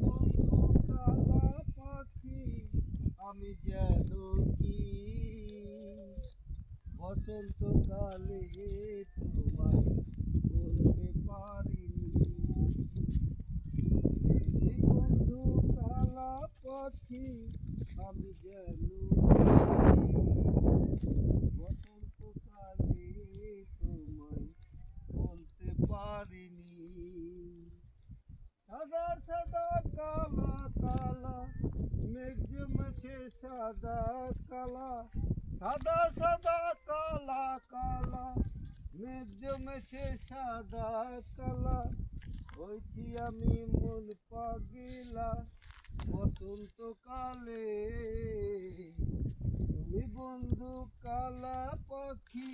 বন্ধু কালা পাখি আমি যেন কি বসন্তকালে তোমায় বলতে পারিনি। এই বন্ধু কালা পাখি আমি যেন বসন্তকালে তোমায় বলতে পারিনি। সাদা সাদা কালা কালা মেঘ জমেছে সাদা কালা, সাদা সাদা কালা কালা মেঘ জমেছে সাদা কালা। হয়েছি আমি মন পাগিলা বসন্তকালে। তুমি বন্ধু কালা পাখি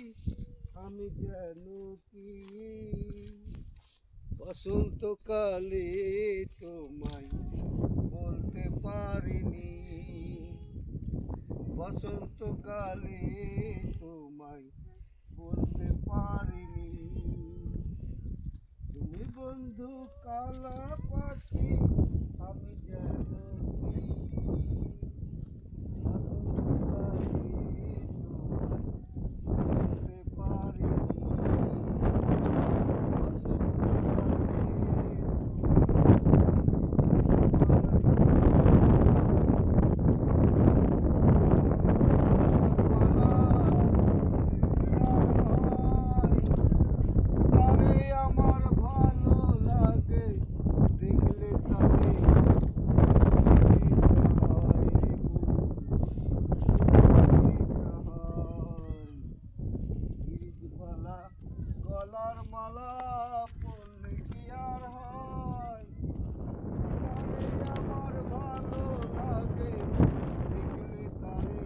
আমি যেন কি বসন্তকালে তোমায় বলতে পারিনি। বসন্তকালে তোমায় বলতে পারিনি। তুমি বন্ধু কালা পাখি আমি যেন কি বসন্তকালে তোমায় বলতে পারিনি। আমার ভালো লাগে দেখলে তারে গলার মালা পড়লে কি আর হয়। আমার ভালো লাগে দেখলে তারে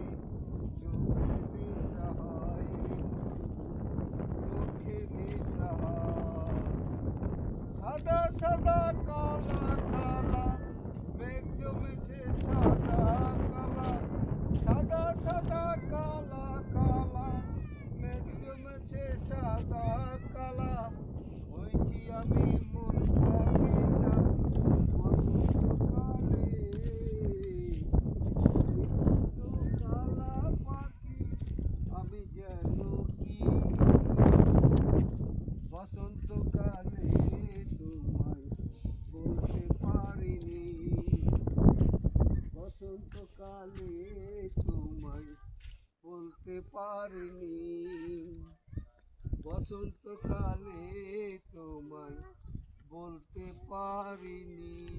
চোখে নেশা হয়, চোখে নেশা হয়। সাদা সাদা কালা কালা মেঘ জমেছে সাদা কালা, সাদা সাদা কালা কালা মেঘ জমেছে সাদা কালা। হয়েছি আমি মন পাগিলা বসন্তকালে। বন্ধু কালা পাখি আমি যেন কি বসন্তকালে তোমায় বলতে পারিনি। বসন্তকালে তোমায় বলতে পারিনি। বসন্তকালে তোমায় বলতে পারিনি।